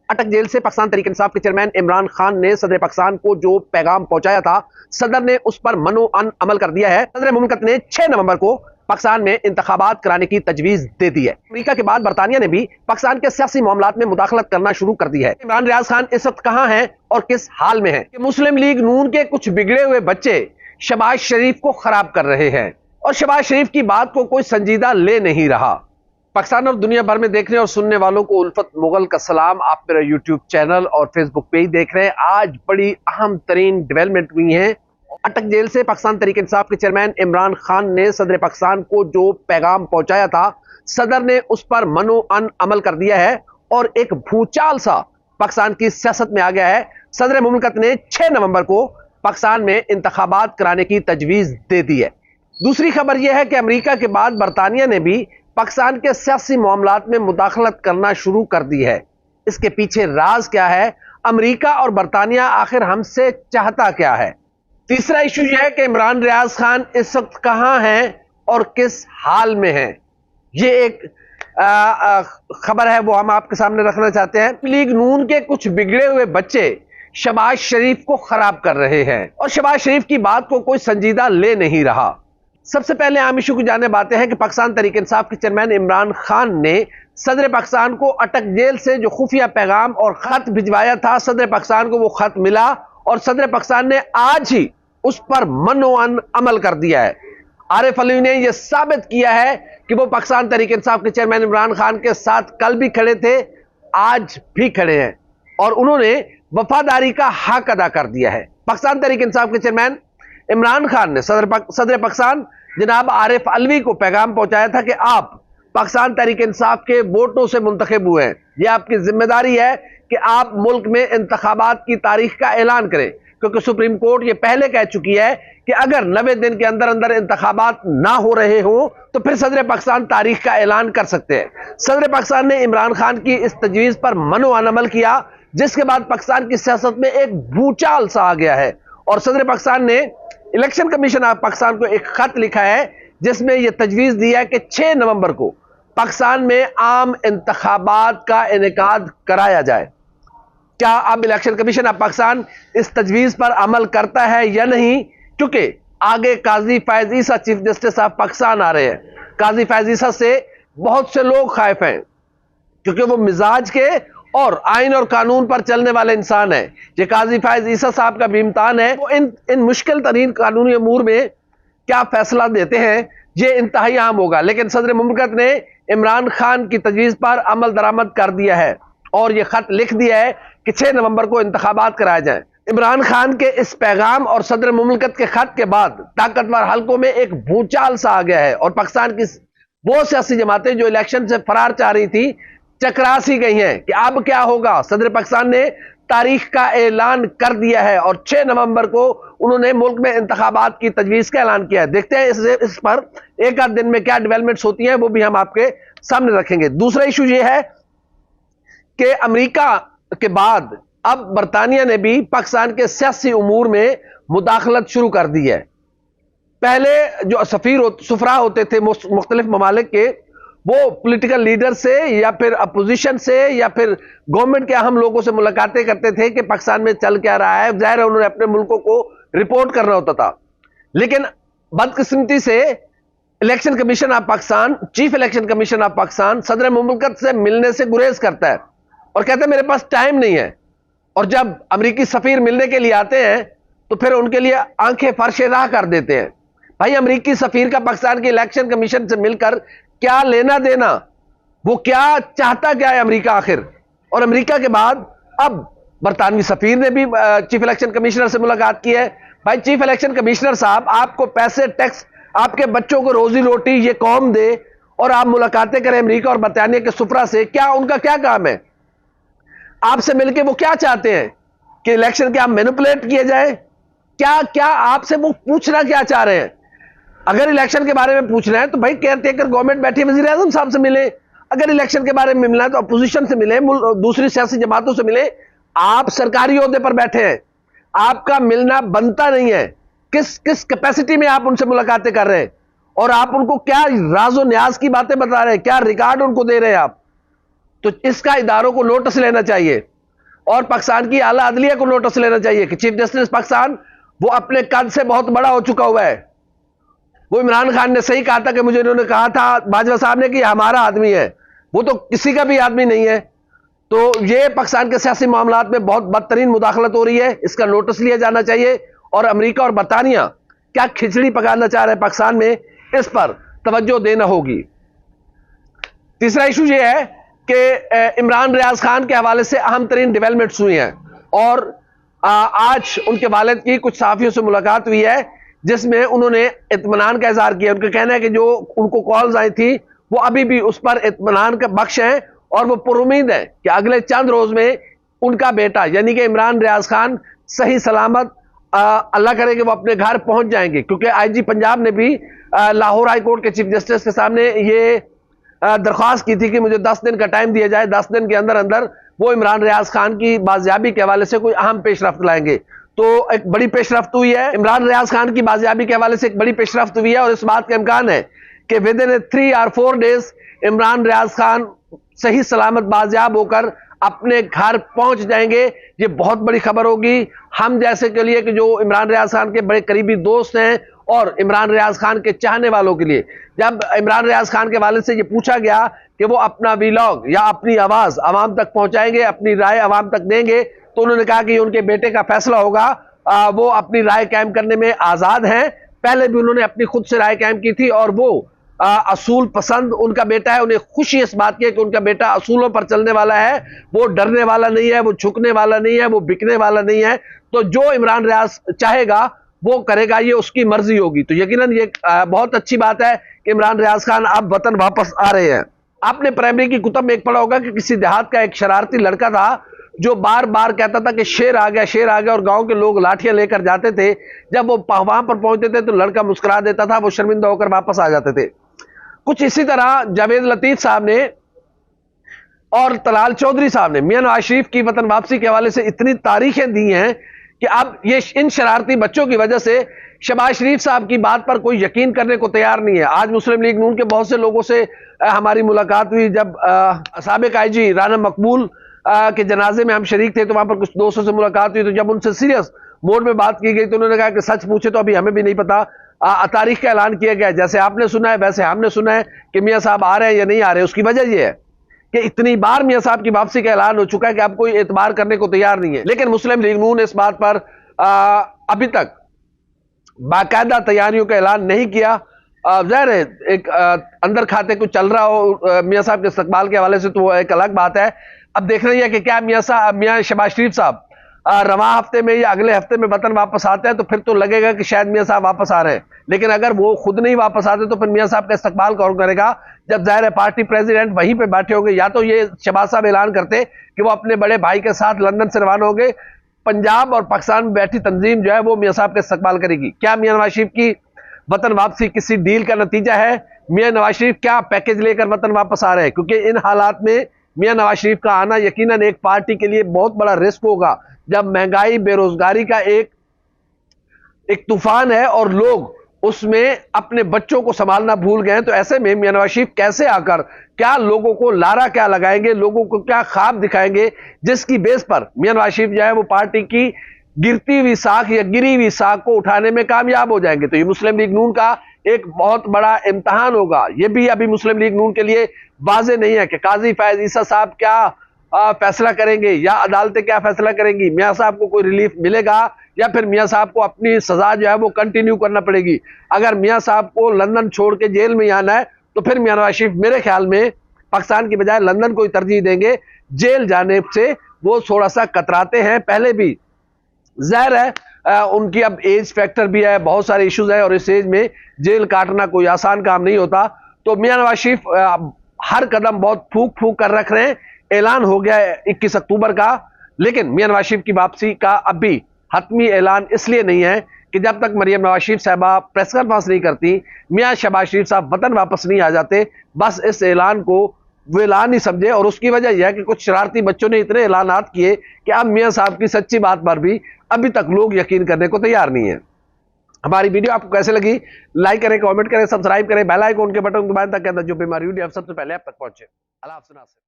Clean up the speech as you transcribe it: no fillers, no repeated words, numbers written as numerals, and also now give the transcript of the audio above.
अटक जेल से पाकिस्तान तहरीक इंसाफ के चेयरमैन इमरान खान ने सदर पाकिस्तान को जो पैगाम पहुंचाया था, सदर ने उस पर मनो अमल कर दिया है। सदर मुमलिकत ने 6 नवंबर को पाकिस्तान में इंतखाबात कराने की तजवीज दे दी है। अमेरिका के बाद बरतानिया ने भी पाकिस्तान के सियासी मामलात में मुदाखलत करना शुरू कर दी है। इमरान रियाज खान इस वक्त कहां हैं और किस हाल में हैं? मुस्लिम लीग नून के कुछ बिगड़े हुए बच्चे शहबाज शरीफ को खराब कर रहे हैं और शहबाज शरीफ की बात को कोई संजीदा ले नहीं रहा। पाकिस्तान और दुनिया भर में देखने और सुनने वालों को उल्फत मुगल का सलाम। आप मेरा यूट्यूब चैनल और फेसबुक पेज देख रहे हैं। आज बड़ी अहम तरीन डेवलपमेंट हुई है। अटक जेल से पाकिस्तान तहरीक इंसाफ के चेयरमैन इमरान खान ने सदर पाकिस्तान को जो पैगाम पहुंचाया था, सदर ने उस पर मनो अमल कर दिया है और एक भूचाल सा पाकिस्तान की सियासत में आ गया है। सदर मुमलिकत ने 6 नवंबर को पाकिस्तान में इंतखाबात कराने की तजवीज दे दी है। दूसरी खबर यह है कि अमेरिका के बाद बरतानिया ने भी पाकिस्तान के सियासी मामलात में मुदाखलत करना शुरू कर दी है। इसके पीछे राज क्या है? अमेरिका और बरतानिया आखिर हमसे चाहता क्या है? तीसरा इशू यह है कि इमरान रियाज खान इस वक्त कहां हैं और किस हाल में हैं। ये एक खबर है, वो हम आपके सामने रखना चाहते हैं। लीग नून के कुछ बिगड़े हुए बच्चे शहबाज शरीफ को खराब कर रहे हैं और शहबाज शरीफ की बात को कोई संजीदा ले नहीं रहा। सबसे पहले आम इशू को जानने बातें हैं कि पाकिस्तान तहरीक इंसाफ के चेयरमैन इमरान खान ने सदर पाकिस्तान को अटक जेल से जो खुफिया पैगाम और खत भिजवाया था, सदर पाकिस्तान को वो खत मिला और सदर पाकिस्तान ने आज ही उस पर मनो अमल कर दिया है। आरिफ अलवी ने यह साबित किया है कि वो पाकिस्तान तहरीक इंसाफ के चेयरमैन इमरान खान के साथ कल भी खड़े थे, आज भी खड़े हैं और उन्होंने वफादारी का हक अदा कर दिया है। पाकिस्तान तहरीक इंसाफ के चेयरमैन इमरान खान ने सदर पाकिस्तान जनाब आरिफ अलवी को पैगाम पहुंचाया था कि आप पाकिस्तान तहरीक इंसाफ के वोटों से मुंतखब हुए हैं। यह आपकी जिम्मेदारी है कि आप मुल्क में इंतखाबात की तारीख का ऐलान करें, क्योंकि सुप्रीम कोर्ट ये पहले कह चुकी है कि अगर 90 दिन के अंदर अंदर इंतखाबात ना हो रहे हो तो फिर सदर पाकिस्तान तारीख का ऐलान कर सकते हैं। सदर पाकिस्तान ने इमरान खान की इस तजवीज पर मनो अमल किया, जिसके बाद पाकिस्तान की सियासत में एक भूचाल सा आ गया है और सदर पाकिस्तान ने इलेक्शन कमीशन ऑफ पाकिस्तान को एक खत लिखा है जिसमें यह तजवीज दिया है कि 6 नवंबर को पाकिस्तान में आम इंतखाबात का इनेकाद कराया जाए। क्या अब इलेक्शन कमीशन ऑफ पाकिस्तान इस तजवीज पर अमल करता है या नहीं? क्योंकि आगे काजी फैज ईसा चीफ जस्टिस ऑफ पाकिस्तान आ रहे हैं। काजी फैज ईसा से बहुत से लोग खौफ हैं क्योंकि वो मिजाज के और आइन और कानून पर चलने वाले इंसान है। ये काजी फैज ईसा साहब का भी इम्तान है, वो इन मुश्किल तरीन कानूनी अमूर में क्या फैसला देते हैं, ये इंतहाई आम होगा। लेकिन सदर मुमलिकत ने इमरान खान की तजवीज पर अमल दरामद कर दिया है और यह खत लिख दिया है कि 6 नवंबर को इंतखाबात कराए जाएं। इमरान खान के इस पैगाम और सदर मुमलिकत के खत के बाद ताकतवर हलकों में एक भूचाल सा आ गया है और पाकिस्तान की वो सियासी जमातें जो इलेक्शन से फरार चाह रही थी, चकरा सी गई हैं कि अब क्या होगा। सदर पाकिस्तान ने तारीख का ऐलान कर दिया है और 6 नवंबर को उन्होंने मुल्क में इंतखाबात की तजवीज का ऐलान किया है। देखते हैं इस पर एक आध दिन में क्या डेवलपमेंट्स होती हैं, वो भी हम आपके सामने रखेंगे। दूसरा इशू ये है कि अमेरिका के बाद अब बरतानिया ने भी पाकिस्तान के सियासी उमूर में मुदाखलत शुरू कर दी है। पहले जो सुफरा होते थे मुख्तलिफ ममालिक के, वो पॉलिटिकल लीडर से या फिर अपोजिशन से या फिर गवर्नमेंट के अहम लोगों से मुलाकातें करते थे कि पाकिस्तान में चल क्या रहा है। जाहिर है उन्होंने अपने मुल्कों को रिपोर्ट करना होता था, लेकिन बदकिस्मती से election commission of Pakistan, chief election commission of Pakistan सदर मुमलिकत से मिलने से गुरेज करता है और कहता है मेरे पास टाइम नहीं है। और जब अमेरिकी सफीर मिलने के लिए आते हैं तो फिर उनके लिए आंखें फर्श राह कर देते हैं। भाई, अमेरिकी सफीर का पाकिस्तान के इलेक्शन कमीशन से मिलकर क्या लेना देना? वो क्या चाहता क्या है अमेरिका आखिर? और अमेरिका के बाद अब बरतानवी सफीर ने भी चीफ इलेक्शन कमिश्नर से मुलाकात की है। भाई, चीफ इलेक्शन कमिश्नर साहब, आपको पैसे, टैक्स, आपके बच्चों को रोजी रोटी ये कौम दे और आप मुलाकातें करें अमेरिका और बरतानिया के सुफरा से। क्या उनका क्या काम है? आपसे मिलके वो क्या चाहते हैं कि इलेक्शन क्या मैनिपुलेट किए जाए? क्या आपसे वो पूछना क्या चाह रहे हैं? अगर इलेक्शन के बारे में पूछना है तो भाई केयर टेकर गवर्नमेंट बैठी वजीर आजम साहब से मिले। अगर इलेक्शन के बारे में मिलना है तो अपोजिशन से मिले, दूसरी सियासी जमातों से मिले। आप सरकारी ओहदे पर बैठे हैं, आपका मिलना बनता नहीं है। किस कैपेसिटी में आप उनसे मुलाकातें कर रहे हैं और आप उनको क्या राजो न्याज की बातें बता रहे हैं, क्या रिकॉर्ड उनको दे रहे हैं आप? तो इसका इदारों को नोटिस लेना चाहिए और पाकिस्तान की आला अदलिया को नोटिस लेना चाहिए कि चीफ जस्टिस पाकिस्तान वो अपने कद से बहुत बड़ा हो चुका हुआ है। वो इमरान खान ने सही कहा था कि मुझे इन्होंने कहा था बाजवा साहब ने कि हमारा आदमी है, वो तो किसी का भी आदमी नहीं है। तो ये पाकिस्तान के सियासी मामलात में बहुत बदतरीन मुदाखलत हो रही है, इसका नोटिस लिया जाना चाहिए। और अमेरिका और बरतानिया क्या खिचड़ी पकाना चाह रहे हैं पाकिस्तान में, इस पर तवज्जो देना होगी। तीसरा इशू ये है कि इमरान रियाज खान के हवाले से अहम तरीन डेवलपमेंट्स हुई हैं और आज उनके वालिद की कुछ सहाफियों से मुलाकात हुई है जिसमें उन्होंने इत्मीनान का इजहार किया। उनका कहना है कि जो उनको कॉल्स आई थी वो अभी भी उस पर इत्मीनान का बख्श है और वो पुरुमीद है कि अगले चंद रोज में उनका बेटा यानी कि इमरान रियाज खान सही सलामत अल्लाह करे कि वो अपने घर पहुंच जाएंगे। क्योंकि आईजी पंजाब ने भी लाहौर हाई कोर्ट के चीफ जस्टिस के सामने ये दरख्वास्त की थी कि मुझे 10 दिन का टाइम दिया जाए, 10 दिन के अंदर अंदर वो इमरान रियाज खान की बाजियाबी के हवाले से कोई अहम पेशरफ्त लाएंगे। तो एक बड़ी पेशरफ्त हुई है, इमरान रियाज खान की बाजियाबी के हवाले से एक बड़ी पेशरफ्त हुई है और इस बात का इम्कान है कि विद इन 3 और 4 डेज इमरान रियाज खान सही सलामत बाजियाब होकर अपने घर पहुंच जाएंगे। ये बहुत बड़ी खबर होगी हम जैसे के लिए कि जो इमरान रियाज खान के बड़े करीबी दोस्त हैं और इमरान रियाज खान के चाहने वालों के लिए। जब इमरान रियाज खान के वालिद से ये पूछा गया कि वो अपना वीलॉग या अपनी आवाज आवाम तक पहुंचाएंगे, अपनी राय आवाम तक देंगे, तो उन्होंने कहा कि उनके बेटे का फैसला होगा, वो अपनी राय कायम करने में आजाद हैं। पहले भी उन्होंने अपनी खुद से राय कायम की थी और वो असूल पसंद उनका बेटा है। उन्हें खुशी इस बात की है कि उनका बेटा असूलों पर चलने वाला है, वो डरने वाला नहीं है, वो झुकने वाला नहीं है, वो बिकने वाला नहीं है। तो जो इमरान रियाज चाहेगा वो करेगा, ये उसकी मर्जी होगी। तो यकीनन ये बहुत अच्छी बात है कि इमरान रियाज खान अब वतन वापस आ रहे हैं। आपने प्राइमरी की कुतब में एक पढ़ा होगा कि किसी देहात का एक शरारती लड़का था जो बार बार कहता था कि शेर आ गया, शेर आ गया, और गांव के लोग लाठियां लेकर जाते थे। जब वो वहां पर पहुंचते थे तो लड़का मुस्कुरा देता था, वो शर्मिंदा होकर वापस आ जाते थे। कुछ इसी तरह जावेद लतीफ साहब ने और तलाल चौधरी साहब ने मियां नवाज शरीफ की वतन वापसी के हवाले से इतनी तारीखें दी हैं कि अब ये इन शरारती बच्चों की वजह से शहबाज शरीफ साहब की बात पर कोई यकीन करने को तैयार नहीं है। आज मुस्लिम लीग नून के बहुत से लोगों से हमारी मुलाकात हुई। जब साबिक आईजी राना मकबूल के जनाजे में हम शरीक थे तो वहां पर कुछ दोस्तों से मुलाकात हुई। तो जब उनसे सीरियस मोड में बात की गई तो उन्होंने कहा कि सच पूछे तो अभी हमें भी नहीं पता, तारीख का ऐलान किया गया। जैसे आपने सुना है वैसे हमने सुना है कि मियां साहब आ रहे हैं या नहीं आ रहे। उसकी वजह यह है कि इतनी बार मियां साहब की वापसी का ऐलान हो चुका है कि अब कोई एतबार करने को तैयार नहीं है। लेकिन मुस्लिम लीग नून ने इस बात पर अभी तक बाकायदा तैयारियों का ऐलान नहीं किया। ज़ाहिर है एक अंदर खाते कुछ चल रहा हो मियां साहब के इस्तकबाल के हवाले से तो वो एक अलग बात है। अब देख रही है कि क्या मियां शहबाज शरीफ साहब रवां हफ्ते में या अगले हफ्ते में वतन वापस आते हैं तो फिर तो लगेगा कि शायद मियां साहब वापस आ रहे हैं। लेकिन अगर वो खुद नहीं वापस आते तो फिर मियां साहब का इस्तकबाल कौन करेगा, जब ज़ाहिर है पार्टी प्रेसिडेंट वहीं पे बैठे होंगे। या तो ये शहबाज साहब ऐलान करते कि वो अपने बड़े भाई के साथ लंदन से रवाना होंगे, पंजाब और पाकिस्तान में बैठी तंजीम जो है वो मियां साहब का इस्तकबाल करेगी। क्या मियां नवाज शरीफ की वतन वापसी किसी डील का नतीजा है? मियां नवाज शरीफ क्या पैकेज लेकर वतन वापस आ रहे हैं? क्योंकि इन हालात में मियां नवाज शरीफ का आना यकीनन एक पार्टी के लिए बहुत बड़ा रिस्क होगा। जब महंगाई बेरोजगारी का एक तूफान है और लोग उसमें अपने बच्चों को संभालना भूल गए, तो ऐसे में मियां नवाज शरीफ कैसे आकर क्या लोगों को लारा क्या लगाएंगे, लोगों को क्या ख्वाब दिखाएंगे जिसकी बेस पर मियां नवाज शरीफ जो है वो पार्टी की गिरती हुई साख या गिरी हुई साख को उठाने में कामयाब हो जाएंगे। तो ये मुस्लिम लीग नून का एक बहुत बड़ा इम्तहान होगा। ये भी अभी मुस्लिम लीग नून के लिए वाज़ेह नहीं है कि काजी फैज ईसा साहब क्या फैसला करेंगे या अदालतें क्या फैसला करेंगी। मियां साहब को कोई रिलीफ मिलेगा या फिर मियां साहब को अपनी सजा जो है वो कंटिन्यू करना पड़ेगी। अगर मियां साहब को लंदन छोड़ के जेल में आना है तो फिर मियां नवाज शरीफ मेरे ख्याल में पाकिस्तान की बजाय लंदन को ही तरजीह देंगे। जेल जाने से वो थोड़ा सा कतराते हैं, पहले भी ज़ाहिर है उनकी अब एज फैक्टर भी है, बहुत सारे इश्यूज है और इस एज में जेल काटना कोई आसान काम नहीं होता। तो मियां नवाज शरीफ हर कदम बहुत फूक फूक कर रख रहे हैं। ऐलान हो गया है 21 अक्टूबर का, लेकिन मियां नवाज शरीफ की वापसी का अभी हतमी ऐलान इसलिए नहीं है कि जब तक मरियम नवाज शरीफ साहबा प्रेस कॉन्फ्रेंस नहीं करती, मियां शहबाज शरीफ साहब वतन वापस नहीं आ जाते। बस इस ऐलान को वो ऐलान ही समझे और उसकी वजह यह है कि कुछ शरारती बच्चों ने इतने ऐलानात किए कि अब मियां साहब की सच्ची बात पर भी अभी तक लोग यकीन करने को तैयार नहीं है। हमारी वीडियो आपको कैसे लगी? लाइक करें, कमेंट करें, सब्सक्राइब करें, बेल आइकन के बटन दबाएं ताकि जो भी हमारी वीडियो सबसे पहले आप तक पहुंचे। अल्लाह हाफ़िज़।